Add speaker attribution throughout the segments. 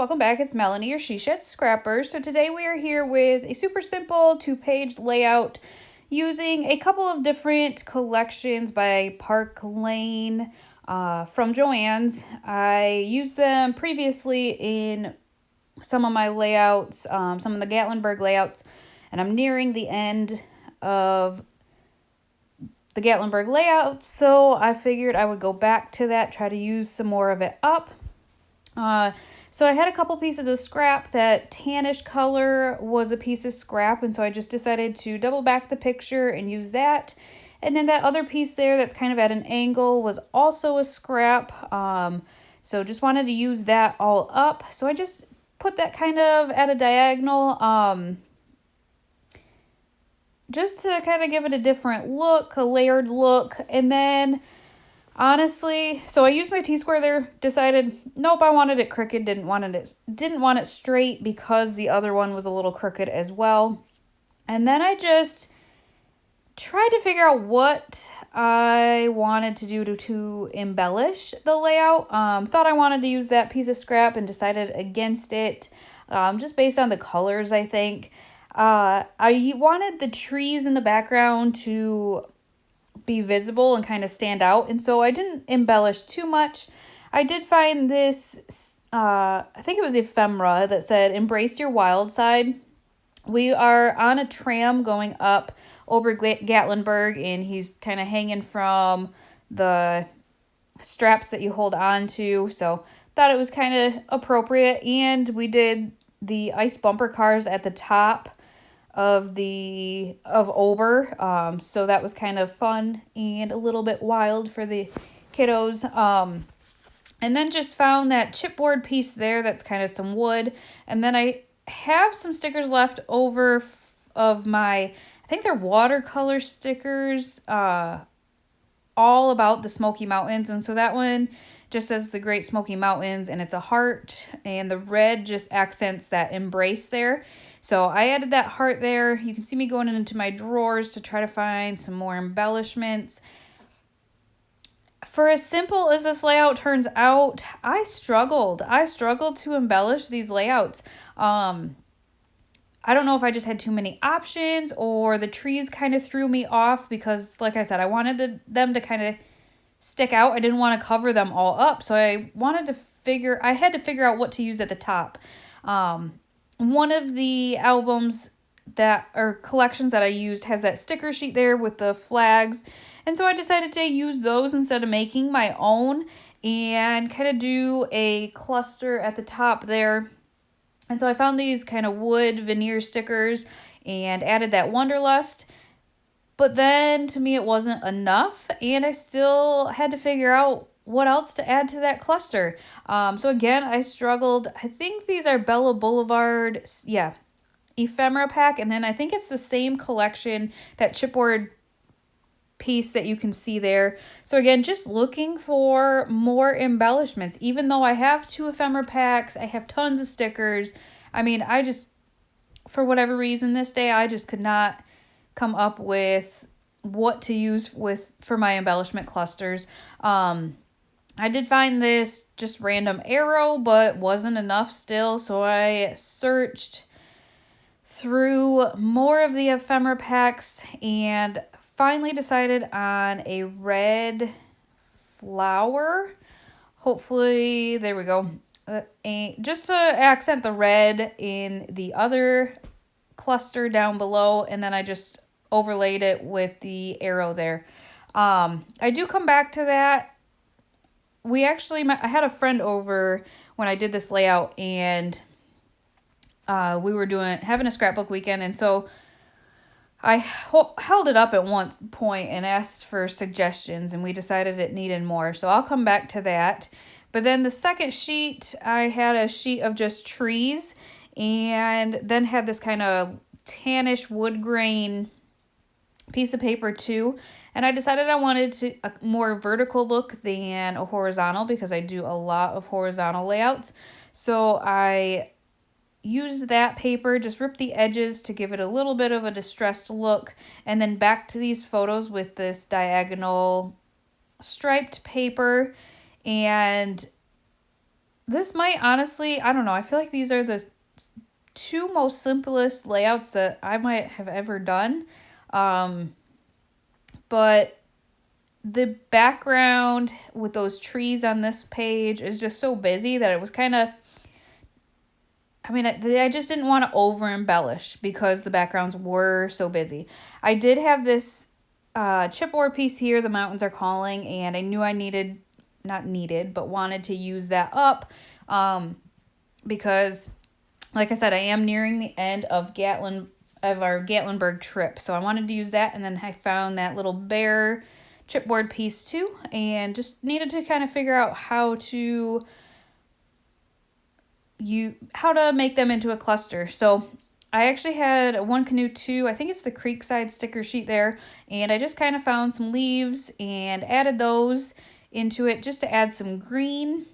Speaker 1: welcome back. It's Melanie, your She Shed Scrapper. So today we are here with a super simple 2-page layout using a couple of different collections by Park Lane from Joann's. I used them previously in some of my layouts, some of the Gatlinburg layouts, and I'm nearing the end of the Gatlinburg layout, so I figured I would go back to that, try to use some more of it up. So I had a couple pieces of scrap. That tannish color was a piece of scrap, and so I just decided to double back the picture and use that. And then that other piece there that's kind of at an angle was also a scrap. So just wanted to use that all up. So I just put that kind of at a diagonal, just to kind of give it a different look, a layered look. And then honestly, so I used my T-square there, decided, nope, I wanted it crooked, didn't want it straight because the other one was a little crooked as well. And then I just tried to figure out what I wanted to do to embellish the layout. Thought I wanted to use that piece of scrap and decided against it, just based on the colors, I think. I wanted the trees in the background to be visible and kind of stand out, and so I didn't embellish too much. I did find this I think it was ephemera that said embrace your wild side. We are on a tram going up over Gatlinburg, and he's kind of hanging from the straps that you hold on to, so thought it was kind of appropriate. And we did the ice bumper cars at the top of Ober, so that was kind of fun and a little bit wild for the kiddos. And then just found that chipboard piece there that's kind of some wood, and then I have some stickers left over of my, I think they're watercolor stickers, all about the Smoky Mountains. And so that one just says the Great Smoky Mountains, and it's a heart, and the red just accents that embrace there. So I added that heart there. You can see me going into my drawers to try to find some more embellishments. For as simple as this layout turns out, I struggled to embellish these layouts. I don't know if I just had too many options or the trees kind of threw me off because, like I said, I wanted them to kind of stick out. I didn't want to cover them all up, so I had to figure out what to use at the top. One of the albums collections that I used has that sticker sheet there with the flags, and so I decided to use those instead of making my own and kind of do a cluster at the top there. And so I found these kind of wood veneer stickers and added that Wanderlust. But then to me it wasn't enough, and I still had to figure out what else to add to that cluster. So again, I struggled. I think these are Bella Boulevard, ephemera pack, and then I think it's the same collection, that chipboard piece that you can see there. So again, just looking for more embellishments. Even though I have 2 ephemera packs, I have tons of stickers. I mean, for whatever reason this day, I just could not come up with what to use for my embellishment clusters. I did find this just random arrow, but wasn't enough still, so I searched through more of the ephemera packs and finally decided on a red flower. Hopefully, there we go. Just to accent the red in the other cluster down below, and then I just overlaid it with the arrow there. I do come back to that. I had a friend over when I did this layout, and we were having a scrapbook weekend, and so I held it up at one point and asked for suggestions, and we decided it needed more, so I'll come back to that. But then the second sheet, I had a sheet of just trees, and then had this kind of tannish wood grain piece of paper too. And I decided I wanted a more vertical look than a horizontal, because I do a lot of horizontal layouts. So I used that paper, just ripped the edges to give it a little bit of a distressed look, and then back to these photos with this diagonal striped paper. And this might honestly, I don't know, I feel like these are the two most simplest layouts that I might have ever done. But the background with those trees on this page is just so busy that it was kind of, I mean, I just didn't want to over embellish because the backgrounds were so busy. I did have this chipboard piece here, The Mountains Are Calling, and I knew I needed, not needed, but wanted to use that up because, like I said, I am nearing the end of our Gatlinburg trip. So I wanted to use that, and then I found that little bear chipboard piece too, and just needed to kind of figure out how to make them into a cluster. So I actually had One Canoe 2, I think it's the Creekside sticker sheet there, and I just kind of found some leaves and added those into it just to add some green.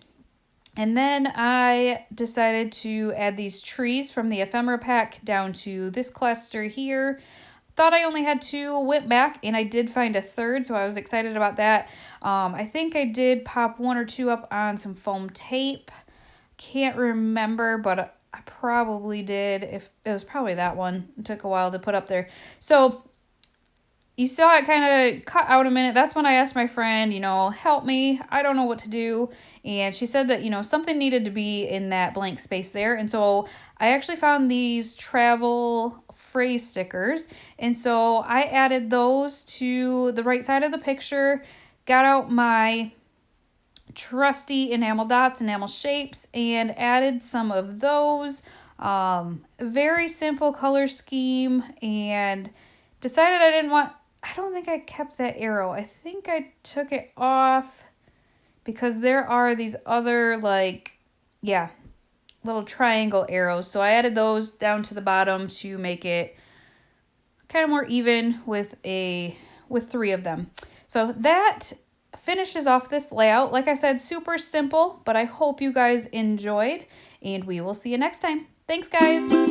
Speaker 1: And then I decided to add these trees from the ephemera pack down to this cluster here. Thought I only had 2, went back and I did find a third, so I was excited about that. I think I did pop 1 or 2 up on some foam tape. Can't remember, but I probably did. If it was probably that one. It took a while to put up there. So you saw it kind of cut out a minute. That's when I asked my friend, help me. I don't know what to do. And she said that, something needed to be in that blank space there. And so I actually found these travel phrase stickers. And so I added those to the right side of the picture, got out my trusty enamel dots, enamel shapes, and added some of those. Very simple color scheme, and decided I don't think I kept that arrow. I think I took it off because there are these other little triangle arrows. So I added those down to the bottom to make it kind of more even with 3 of them. So that finishes off this layout. Like I said, super simple, but I hope you guys enjoyed, and we will see you next time. Thanks, guys.